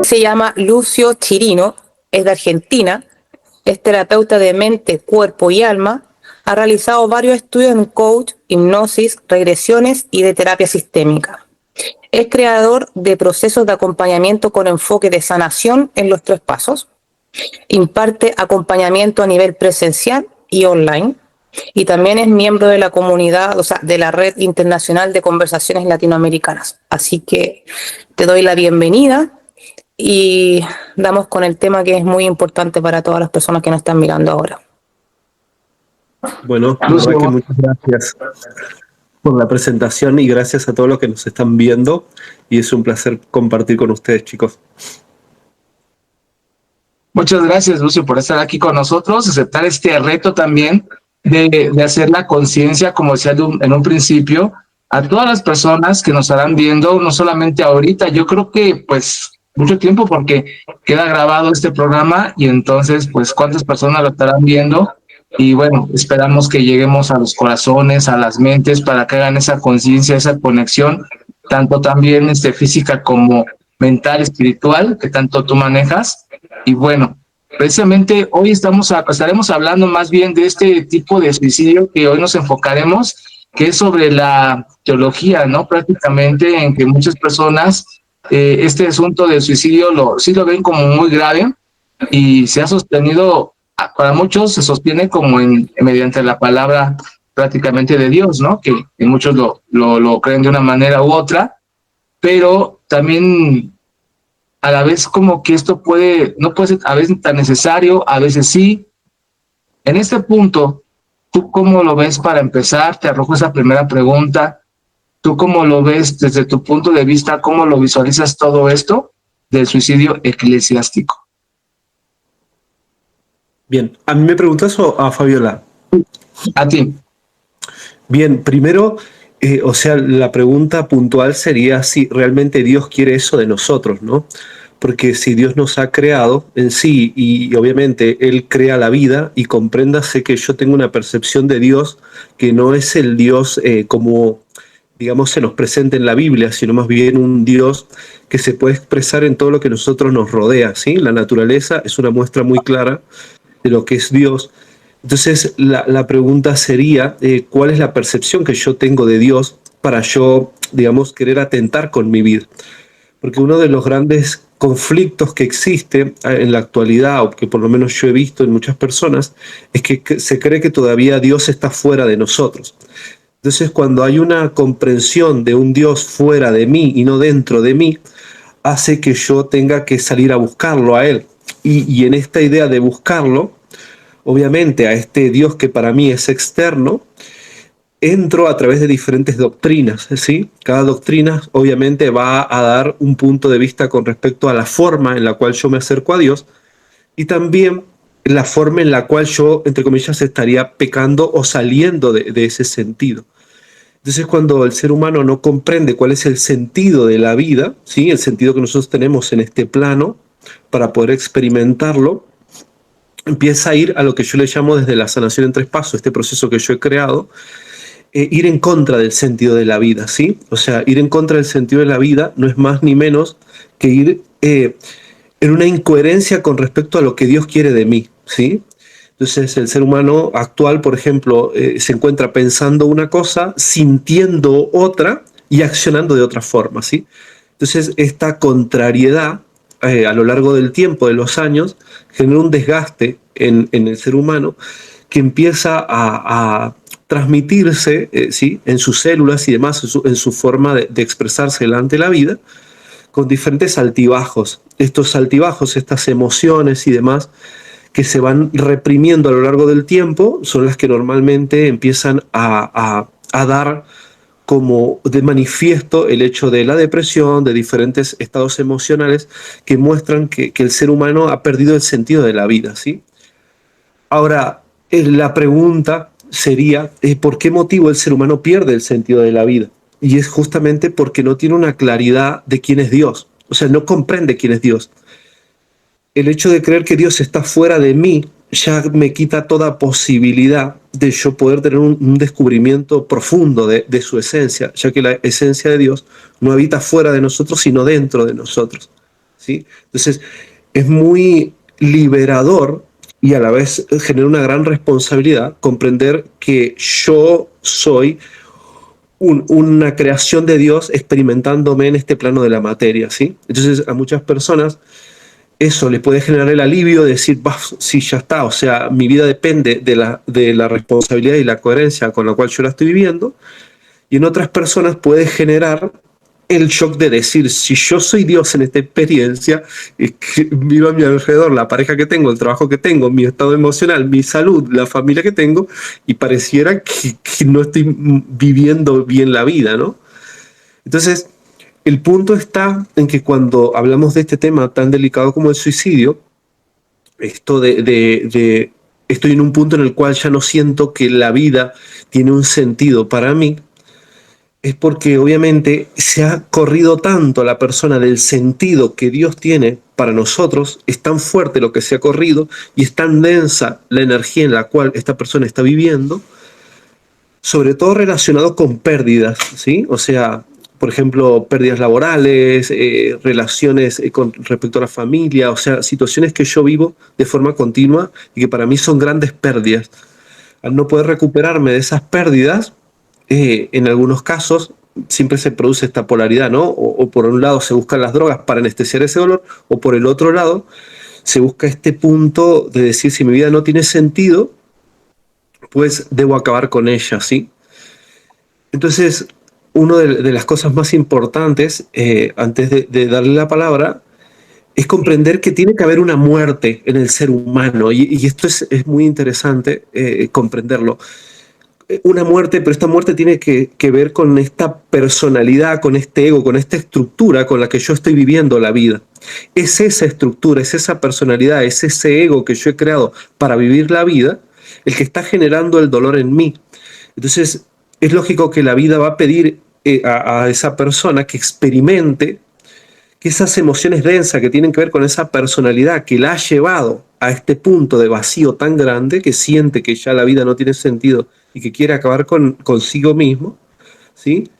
Se llama Lucio Chirino, es de Argentina, es terapeuta de mente, cuerpo y alma, ha realizado varios estudios en coach, hipnosis, regresiones y de terapia sistémica. Es creador de procesos de acompañamiento con enfoque de sanación en los 3 pasos. Imparte acompañamiento a nivel presencial y online. Y también es miembro de la comunidad, o sea, de la Red Internacional de Conversaciones Latinoamericanas. Así que te doy la bienvenida y damos con el tema que es muy importante para todas las personas que nos están mirando ahora. Bueno, la verdad que muchas gracias por la presentación y gracias a todos los que nos están viendo, y es un placer compartir con ustedes, chicos. Muchas gracias, Lucio, por estar aquí con nosotros, aceptar este reto también de hacer la conciencia, como decía en un principio, a todas las personas que nos estarán viendo, no solamente ahorita, yo creo que pues mucho tiempo, porque queda grabado este programa y entonces pues cuántas personas lo estarán viendo. Y bueno, esperamos que lleguemos a los corazones, a las mentes, para que hagan esa conciencia, esa conexión, tanto también física como mental, espiritual, que tanto tú manejas. Y bueno, precisamente hoy estaremos hablando más bien de este tipo de suicidio que hoy nos enfocaremos, que es sobre la teología, ¿no? Prácticamente en que muchas personas este asunto del suicidio sí lo ven como muy grave, y se ha sostenido, para muchos se sostiene como mediante la palabra prácticamente de Dios, ¿no? Que muchos lo creen de una manera u otra, pero también a la vez como que esto no puede ser a veces tan necesario, a veces sí. En este punto, ¿tú cómo lo ves para empezar? Te arrojo esa primera pregunta. ¿Tú cómo lo ves desde tu punto de vista? ¿Cómo lo visualizas todo esto del suicidio eclesiástico? Bien, ¿a mí me preguntas o a Fabiola? A ti. Bien, primero, la pregunta puntual sería si realmente Dios quiere eso de nosotros, ¿no? Porque si Dios nos ha creado en sí y obviamente Él crea la vida, y compréndase que yo tengo una percepción de Dios que no es el Dios como, digamos, se nos presenta en la Biblia, sino más bien un Dios que se puede expresar en todo lo que nosotros nos rodea, ¿sí? La naturaleza es una muestra muy clara de lo que es Dios. Entonces, la pregunta sería, ¿cuál es la percepción que yo tengo de Dios para yo, digamos, querer atentar con mi vida? Porque uno de los grandes conflictos que existe en la actualidad, o que por lo menos yo he visto en muchas personas, es que se cree que todavía Dios está fuera de nosotros. Entonces, cuando hay una comprensión de un Dios fuera de mí y no dentro de mí, hace que yo tenga que salir a buscarlo a Él. Y en esta idea de buscarlo, obviamente a este Dios que para mí es externo, entro a través de diferentes doctrinas, ¿sí? Cada doctrina obviamente va a dar un punto de vista con respecto a la forma en la cual yo me acerco a Dios, y también la forma en la cual yo, entre comillas, estaría pecando o saliendo de ese sentido. Entonces, cuando el ser humano no comprende cuál es el sentido de la vida, ¿sí? El sentido que nosotros tenemos en este plano para poder experimentarlo, empieza a ir a lo que yo le llamo desde la sanación en 3 pasos, este proceso que yo he creado, ir en contra del sentido de la vida, ¿sí? O sea, ir en contra del sentido de la vida no es más ni menos que ir en una incoherencia con respecto a lo que Dios quiere de mí, ¿sí? Entonces, el ser humano actual, por ejemplo, se encuentra pensando una cosa, sintiendo otra y accionando de otra forma, ¿sí? Entonces, esta contrariedad a lo largo del tiempo, de los años, genera un desgaste en el ser humano que empieza a transmitirse ¿sí? en sus células y demás, en su forma de expresarse ante la vida, con diferentes altibajos. Estos altibajos, estas emociones y demás, que se van reprimiendo a lo largo del tiempo, son las que normalmente empiezan a dar como de manifiesto el hecho de la depresión, de diferentes estados emocionales que muestran que el ser humano ha perdido el sentido de la vida, ¿sí? Ahora, la pregunta sería, ¿por qué motivo el ser humano pierde el sentido de la vida? Y es justamente porque no tiene una claridad de quién es Dios. O sea, no comprende quién es Dios. El hecho de creer que Dios está fuera de mí ya me quita toda posibilidad de yo poder tener un descubrimiento profundo de su esencia, ya que la esencia de Dios no habita fuera de nosotros, sino dentro de nosotros. ¿sí? Entonces, es muy liberador y a la vez genera una gran responsabilidad comprender que yo soy una creación de Dios experimentándome en este plano de la materia, ¿sí? Entonces, a muchas personas eso le puede generar el alivio de decir, bah, sí, ya está, o sea, mi vida depende de la responsabilidad y la coherencia con la cual yo la estoy viviendo, y en otras personas puede generar el shock de decir, si yo soy Dios en esta experiencia, que vivo a mi alrededor, la pareja que tengo, el trabajo que tengo, mi estado emocional, mi salud, la familia que tengo, y pareciera que no estoy viviendo bien la vida, ¿no? Entonces, el punto está en que cuando hablamos de este tema tan delicado como el suicidio, esto de estoy en un punto en el cual ya no siento que la vida tiene un sentido para mí, es porque obviamente se ha corrido tanto la persona del sentido que Dios tiene para nosotros, es tan fuerte lo que se ha corrido y es tan densa la energía en la cual esta persona está viviendo, sobre todo relacionado con pérdidas, ¿sí? O sea, por ejemplo, pérdidas laborales, relaciones con respecto a la familia, o sea, situaciones que yo vivo de forma continua y que para mí son grandes pérdidas. Al no poder recuperarme de esas pérdidas, en algunos casos siempre se produce esta polaridad, ¿no? O por un lado se buscan las drogas para anestesiar ese dolor, o por el otro lado se busca este punto de decir, si mi vida no tiene sentido, pues debo acabar con ella, ¿sí? Entonces, una de las cosas más importantes, antes de darle la palabra, es comprender que tiene que haber una muerte en el ser humano, y esto es muy interesante comprenderlo. Una muerte, pero esta muerte tiene que ver con esta personalidad, con este ego, con esta estructura con la que yo estoy viviendo la vida. Es esa estructura, es esa personalidad, es ese ego que yo he creado para vivir la vida, el que está generando el dolor en mí. Entonces, es lógico que la vida va a pedir a esa persona que experimente que esas emociones densas que tienen que ver con esa personalidad que la ha llevado a este punto de vacío tan grande, que siente que ya la vida no tiene sentido y que quiere acabar consigo mismo, ¿sí?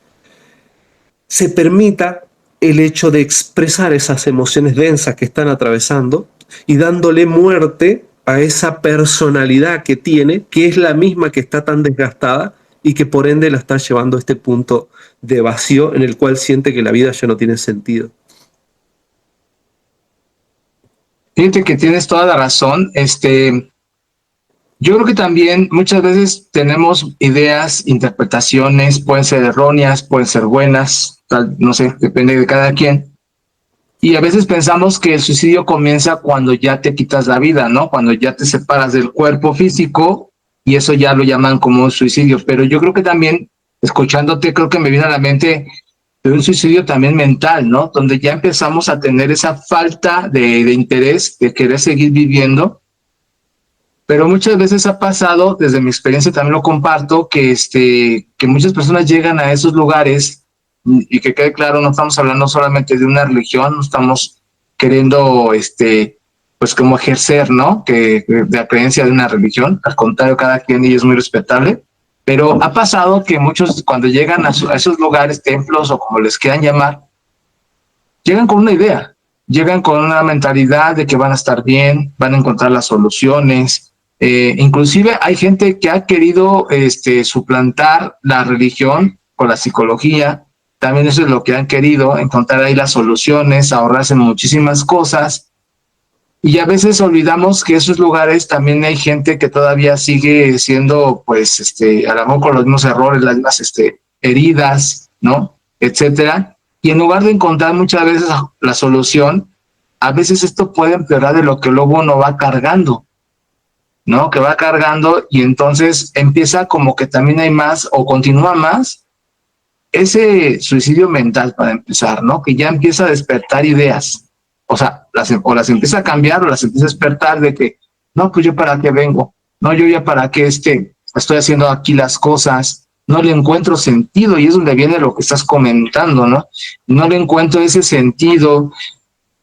Se permita el hecho de expresar esas emociones densas que están atravesando y dándole muerte a esa personalidad que tiene, que es la misma que está tan desgastada y que por ende la está llevando a este punto de vacío en el cual siente que la vida ya no tiene sentido. Fíjate que tienes toda la razón. Yo creo que también muchas veces tenemos ideas, interpretaciones, pueden ser erróneas, pueden ser buenas, no sé, depende de cada quien. Y a veces pensamos que el suicidio comienza cuando ya te quitas la vida, ¿no? Cuando ya te separas del cuerpo físico y eso ya lo llaman como un suicidio. Pero yo creo que también, escuchándote, creo que me viene a la mente de un suicidio también mental, ¿no? Donde ya empezamos a tener esa falta de interés, de querer seguir viviendo. Pero muchas veces ha pasado, desde mi experiencia también lo comparto, que muchas personas llegan a esos lugares, y que quede claro, no estamos hablando solamente de una religión, no estamos queriendo, pues como ejercer, ¿no? Que de la creencia de una religión, al contrario, cada quien y es muy respetable, pero ha pasado que muchos cuando llegan a esos lugares, templos o como les quieran llamar, llegan con una idea, llegan con una mentalidad de que van a estar bien, van a encontrar las soluciones. Inclusive hay gente que ha querido suplantar la religión con la psicología. También eso es lo que han querido, encontrar ahí las soluciones, ahorrarse muchísimas cosas. Y a veces olvidamos que esos lugares también hay gente que todavía sigue siendo, pues, a lo mejor con los mismos errores, las mismas heridas, ¿no? Etcétera. Y en lugar de encontrar muchas veces la solución, a veces esto puede empeorar de lo que luego uno va cargando, ¿no? Que va cargando y entonces empieza como que también hay más o continúa más ese suicidio mental para empezar, ¿no? Que ya empieza a despertar ideas. O sea, las empieza a cambiar o las empieza a despertar de que, no, pues yo para qué vengo, no, yo ya para qué estoy haciendo aquí las cosas, no le encuentro sentido y es donde viene lo que estás comentando, ¿no? No le encuentro ese sentido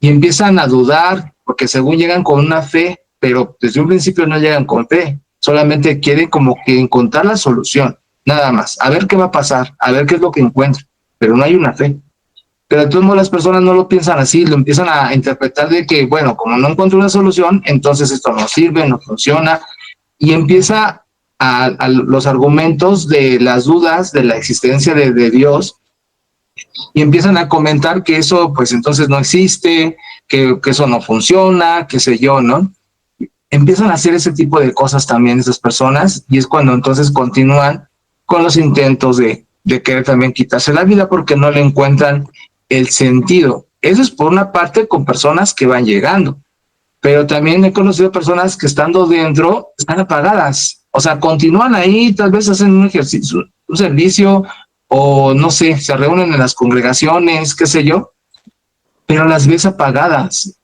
y empiezan a dudar porque según llegan con una fe, pero desde un principio no llegan con fe, solamente quieren como que encontrar la solución, nada más, a ver qué va a pasar, a ver qué es lo que encuentro, pero no hay una fe. Pero de todos modos las personas no lo piensan así, lo empiezan a interpretar de que, bueno, como no encuentro una solución, entonces esto no sirve, no funciona, y empieza a los argumentos de las dudas de la existencia de Dios, y empiezan a comentar que eso pues entonces no existe, que eso no funciona, qué sé yo, ¿no? Empiezan a hacer ese tipo de cosas también esas personas, y es cuando entonces continúan con los intentos de querer también quitarse la vida porque no le encuentran el sentido. Eso es por una parte con personas que van llegando, pero también he conocido personas que estando dentro están apagadas, o sea, continúan ahí, tal vez hacen un ejercicio, un servicio, o no sé, se reúnen en las congregaciones, qué sé yo, pero las ves apagadas.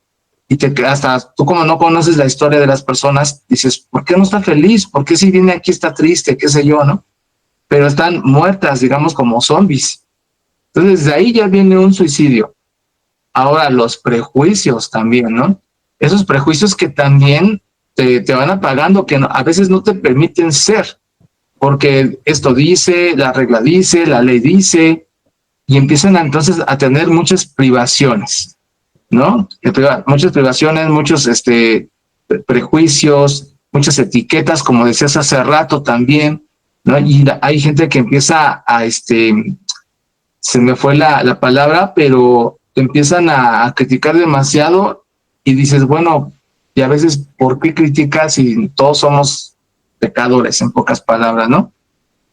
Y hasta tú, como no conoces la historia de las personas, dices, ¿por qué no está feliz? ¿Por qué si viene aquí está triste? ¿Qué sé yo, no? Pero están muertas, digamos, como zombies. Entonces, de ahí ya viene un suicidio. Ahora, los prejuicios también, ¿no? Esos prejuicios que también te van apagando, que a veces no te permiten ser, porque esto dice, la regla dice, la ley dice, y empiezan entonces a tener muchas privaciones, ¿no? Muchas privaciones, muchos prejuicios, muchas etiquetas, como decías hace rato también, ¿no? Y hay gente que empieza se me fue la palabra, pero empiezan a criticar demasiado y dices, bueno, y a veces, ¿por qué criticas si todos somos pecadores, en pocas palabras, ¿no?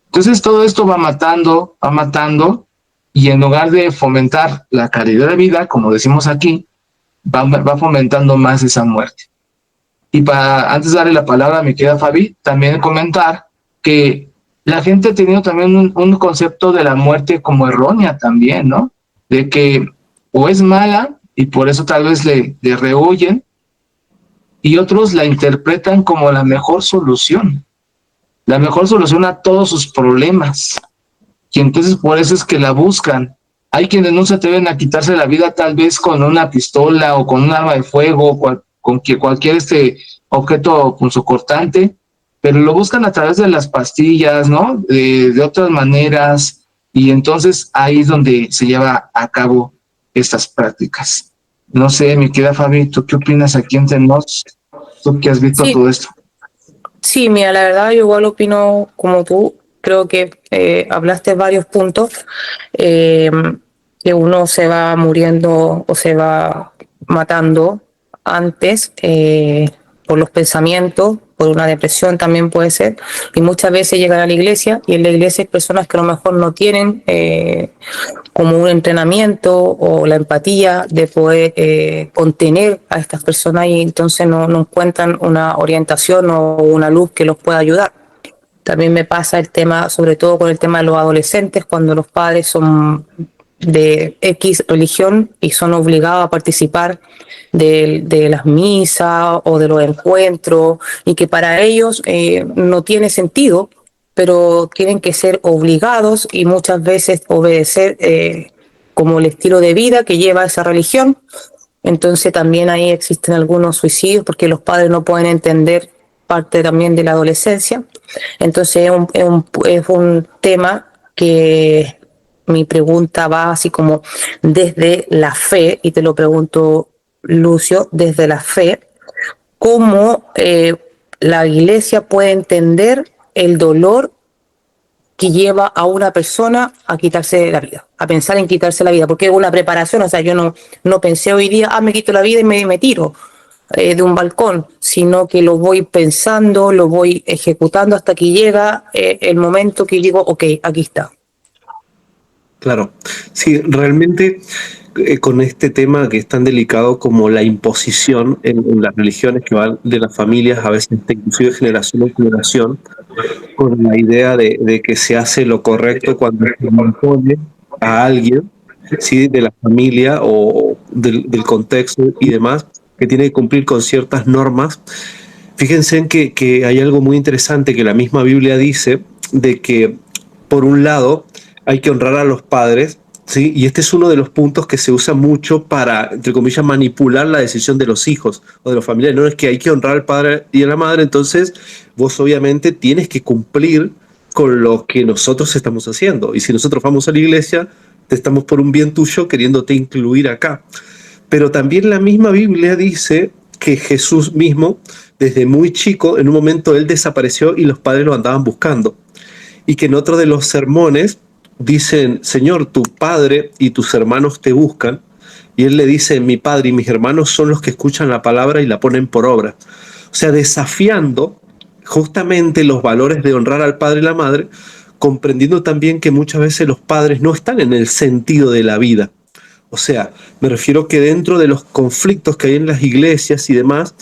Entonces todo esto va matando, y en lugar de fomentar la calidad de vida, como decimos aquí, va fomentando más esa muerte. Y antes de darle la palabra a mi querida Fabi, también comentar que la gente ha tenido también un concepto de la muerte como errónea también, ¿no? De que o es mala y por eso tal vez le rehuyen, y otros la interpretan como la mejor solución a todos sus problemas. Y entonces por eso es que la buscan. Hay quienes no se atreven a quitarse la vida tal vez con una pistola o con un arma de fuego, con cualquier objeto punzocortante, pero lo buscan a través de las pastillas, ¿no? De otras maneras, y entonces ahí es donde se lleva a cabo estas prácticas. No sé, mi querida Fabi, ¿tú qué opinas aquí entre nos? ¿Tú que has visto todo esto? Sí, mira, la verdad yo igual opino como tú. Creo que hablaste varios puntos, que uno se va muriendo o se va matando antes por los pensamientos, por una depresión también puede ser, y muchas veces llegan a la iglesia y en la iglesia hay personas que a lo mejor no tienen como un entrenamiento o la empatía de poder contener a estas personas, y entonces no encuentran una orientación o una luz que los pueda ayudar. También me pasa el tema, sobre todo con el tema de los adolescentes, cuando los padres son de X religión y son obligados a participar de las misas o de los encuentros, y que para ellos no tiene sentido, pero tienen que ser obligados y muchas veces obedecer como el estilo de vida que lleva esa religión. Entonces también ahí existen algunos suicidios porque los padres no pueden entender parte también de la adolescencia. Entonces es un tema que mi pregunta va así como desde la fe, y te lo pregunto, Lucio, desde la fe, ¿cómo la iglesia puede entender el dolor que lleva a una persona a quitarse la vida, a pensar en quitarse la vida? Porque es una preparación, o sea, yo no pensé hoy día, me quito la vida y me tiro de un balcón, sino que lo voy pensando, lo voy ejecutando hasta que llega el momento que digo, ok, aquí está. Claro, sí, realmente con este tema que es tan delicado como la imposición en las religiones que van de las familias, a veces inclusive generación en generación, con la idea de que se hace lo correcto cuando se impone a alguien, ¿sí? De la familia o del contexto y demás, que tiene que cumplir con ciertas normas. Fíjense en que hay algo muy interesante que la misma Biblia dice, de que por un lado hay que honrar a los padres, ¿sí? Y este es uno de los puntos que se usa mucho para, entre comillas, manipular la decisión de los hijos o de los familiares. No es que hay que honrar al padre y a la madre, entonces vos obviamente tienes que cumplir con lo que nosotros estamos haciendo. Y si nosotros vamos a la iglesia, estamos por un bien tuyo queriéndote incluir acá. Pero también la misma Biblia dice que Jesús mismo, desde muy chico, en un momento él desapareció y los padres lo andaban buscando. Y que en otro de los sermones dicen, Señor, tu padre y tus hermanos te buscan. Y él le dice, mi padre y mis hermanos son los que escuchan la palabra y la ponen por obra. O sea, desafiando justamente los valores de honrar al padre y la madre, comprendiendo también que muchas veces los padres no están en el sentido de la vida. O sea, me refiero que dentro de los conflictos que hay en las iglesias y demás,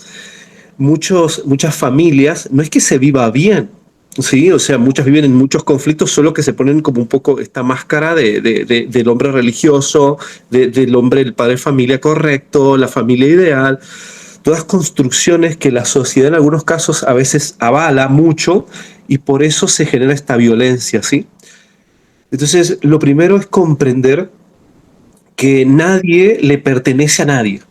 muchas familias, no es que se viva bien, ¿sí? O sea, muchas viven en muchos conflictos, solo que se ponen como un poco esta máscara del hombre religioso, del hombre, el padre de familia correcto, la familia ideal, todas construcciones que la sociedad en algunos casos a veces avala mucho y por eso se genera esta violencia, ¿sí? Entonces, lo primero es comprender que nadie le pertenece a nadie.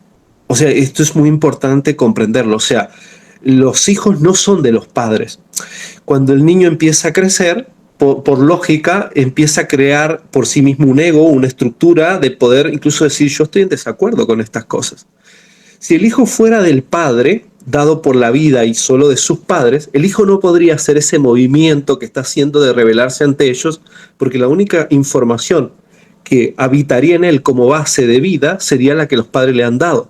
O sea, esto es muy importante comprenderlo. O sea, los hijos no son de los padres. Cuando el niño empieza a crecer, por lógica, empieza a crear por sí mismo un ego, una estructura de poder incluso decir, yo estoy en desacuerdo con estas cosas. Si el hijo fuera del padre, dado por la vida y solo de sus padres, el hijo no podría hacer ese movimiento que está haciendo de rebelarse ante ellos, porque la única información que habitaría en él como base de vida sería la que los padres le han dado.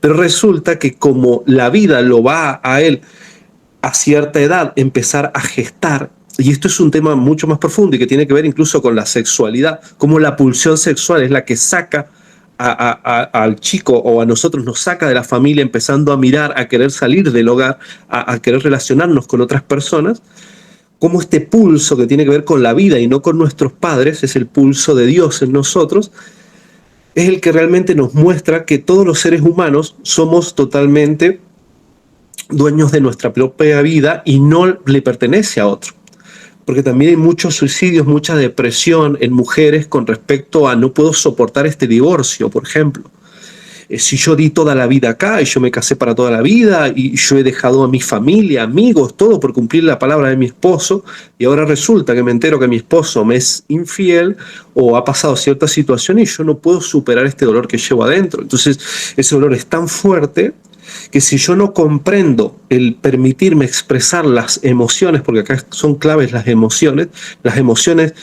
Pero resulta que como la vida lo va a él a cierta edad empezar a gestar, y esto es un tema mucho más profundo y que tiene que ver incluso con la sexualidad, como la pulsión sexual es la que saca al chico o a nosotros nos saca de la familia empezando a mirar, a querer salir del hogar, a querer relacionarnos con otras personas, como este pulso que tiene que ver con la vida y no con nuestros padres, es el pulso de Dios en nosotros, es el que realmente nos muestra que todos los seres humanos somos totalmente dueños de nuestra propia vida y no le pertenece a otro. Porque también hay muchos suicidios, mucha depresión en mujeres con respecto a no puedo soportar este divorcio, por ejemplo. Si yo di toda la vida acá y yo me casé para toda la vida y yo he dejado a mi familia, amigos, todo por cumplir la palabra de mi esposo y ahora resulta que me entero que mi esposo me es infiel o ha pasado cierta situación y yo no puedo superar este dolor que llevo adentro. Entonces ese dolor es tan fuerte que si yo no comprendo el permitirme expresar las emociones, porque acá son claves las emociones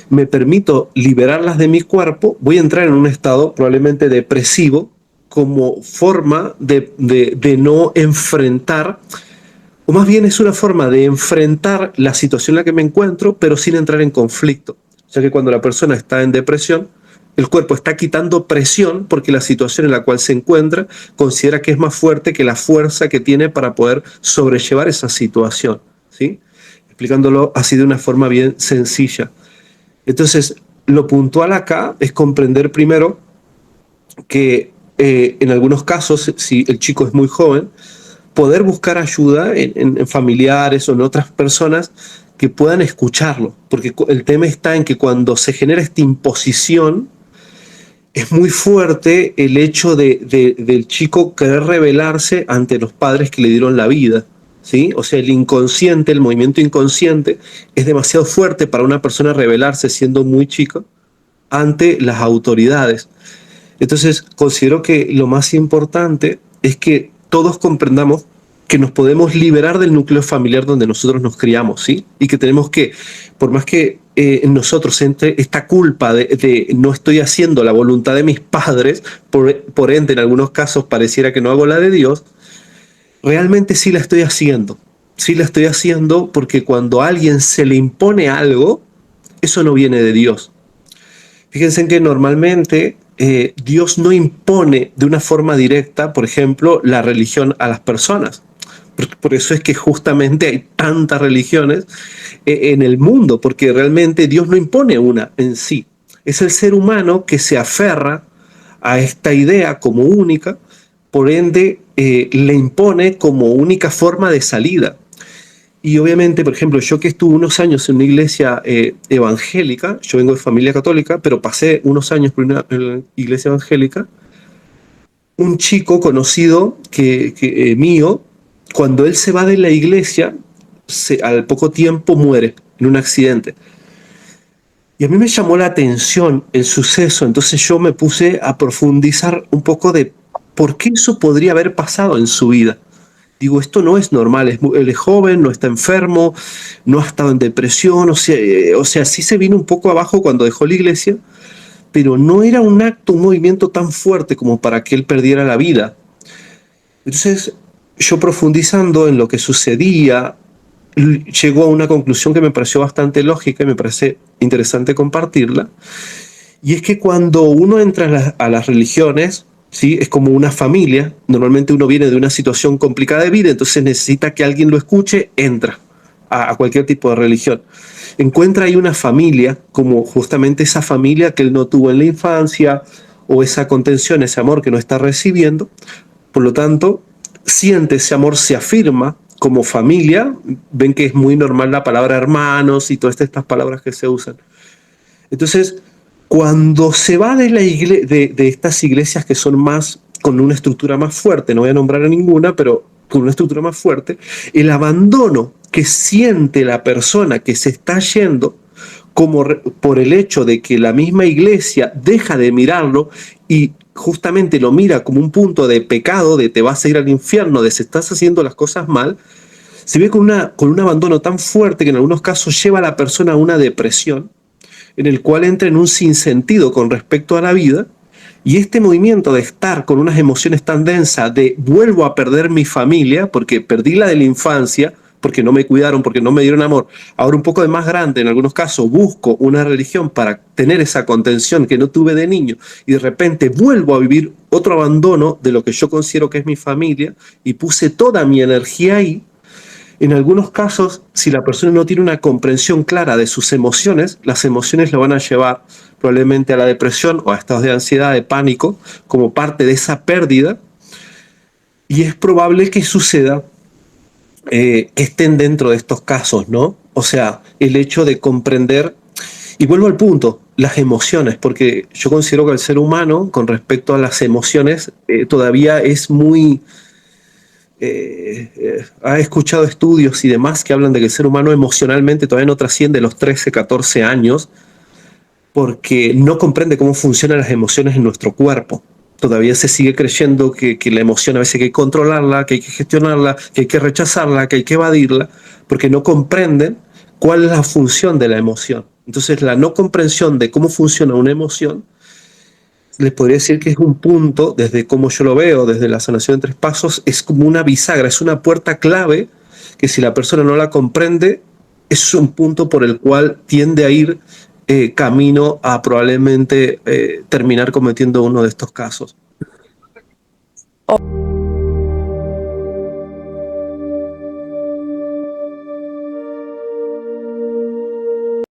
me permito liberarlas de mi cuerpo, voy a entrar en un estado probablemente depresivo como forma de no enfrentar, o más bien es una forma de enfrentar la situación en la que me encuentro, pero sin entrar en conflicto. O sea que cuando la persona está en depresión, el cuerpo está quitando presión porque la situación en la cual se encuentra considera que es más fuerte que la fuerza que tiene para poder sobrellevar esa situación, ¿sí? Explicándolo así de una forma bien sencilla. Entonces, lo puntual acá es comprender primero que en algunos casos, si el chico es muy joven, poder buscar ayuda en familiares o en otras personas que puedan escucharlo, porque el tema está en que cuando se genera esta imposición, es muy fuerte el hecho del chico querer rebelarse ante los padres que le dieron la vida, ¿sí? O sea, el inconsciente, el movimiento inconsciente, es demasiado fuerte para una persona rebelarse siendo muy chico ante las autoridades. Entonces, considero que lo más importante es que todos comprendamos que nos podemos liberar del núcleo familiar donde nosotros nos criamos, ¿sí? Y que tenemos que, por más que en nosotros entre esta culpa de no estoy haciendo la voluntad de mis padres, por ende en algunos casos pareciera que no hago la de Dios, realmente sí la estoy haciendo. Sí la estoy haciendo porque cuando a alguien se le impone algo, eso no viene de Dios. Fíjense que normalmente Dios no impone de una forma directa, por ejemplo, la religión a las personas. Por eso es que justamente hay tantas religiones en el mundo, porque realmente Dios no impone una en sí. Es el ser humano que se aferra a esta idea como única, por ende le impone como única forma de salida. Y obviamente, por ejemplo, yo que estuve unos años en una iglesia evangélica, yo vengo de familia católica, pero pasé unos años por una iglesia evangélica, un chico conocido mío, cuando él se va de la iglesia, al poco tiempo muere en un accidente. Y a mí me llamó la atención el suceso, entonces yo me puse a profundizar un poco de por qué eso podría haber pasado en su vida. Digo, esto no es normal, él es joven, no está enfermo, no ha estado en depresión, o sea, sí se vino un poco abajo cuando dejó la iglesia, pero no era un acto, un movimiento tan fuerte como para que él perdiera la vida. Entonces, yo profundizando en lo que sucedía, llegó a una conclusión que me pareció bastante lógica y me parece interesante compartirla. Y es que cuando uno entra a las religiones, ¿sí? Es como una familia. Normalmente uno viene de una situación complicada de vida, entonces necesita que alguien lo escuche, entra a cualquier tipo de religión. Encuentra ahí una familia, como justamente esa familia que él no tuvo en la infancia, o esa contención, ese amor que no está recibiendo. Por lo tanto, siente ese amor, se afirma como familia. Ven que es muy normal la palabra hermanos y todas estas palabras que se usan. Entonces, cuando se va de, de estas iglesias que son más, con una estructura más fuerte, no voy a nombrar a ninguna, pero con una estructura más fuerte, el abandono que siente la persona que se está yendo como por el hecho de que la misma iglesia deja de mirarlo y justamente lo mira como un punto de pecado, de te vas a ir al infierno, de si estás haciendo las cosas mal, se ve con un abandono tan fuerte que en algunos casos lleva a la persona a una depresión, en el cual entra en un sinsentido con respecto a la vida, y este movimiento de estar con unas emociones tan densas de vuelvo a perder mi familia, porque perdí la de la infancia, porque no me cuidaron, porque no me dieron amor, ahora un poco de más grande, en algunos casos busco una religión para tener esa contención que no tuve de niño, y de repente vuelvo a vivir otro abandono de lo que yo considero que es mi familia, y puse toda mi energía ahí. En algunos casos, si la persona no tiene una comprensión clara de sus emociones, las emociones lo van a llevar probablemente a la depresión o a estados de ansiedad, de pánico, como parte de esa pérdida. Y es probable que suceda que estén dentro de estos casos, ¿no? O sea, el hecho de comprender, y vuelvo al punto, las emociones, porque yo considero que el ser humano, con respecto a las emociones, todavía es muy... ha escuchado estudios y demás que hablan de que el ser humano emocionalmente todavía no trasciende los 13, 14 años porque no comprende cómo funcionan las emociones en nuestro cuerpo. Todavía se sigue creyendo que la emoción a veces hay que controlarla, que hay que gestionarla, que hay que rechazarla, que hay que evadirla, porque no comprenden cuál es la función de la emoción. Entonces la no comprensión de cómo funciona una emoción les podría decir que es un punto, desde como yo lo veo, desde la sanación en 3 pasos, es como una bisagra, es una puerta clave que si la persona no la comprende, es un punto por el cual tiende a ir camino a probablemente terminar cometiendo uno de estos casos.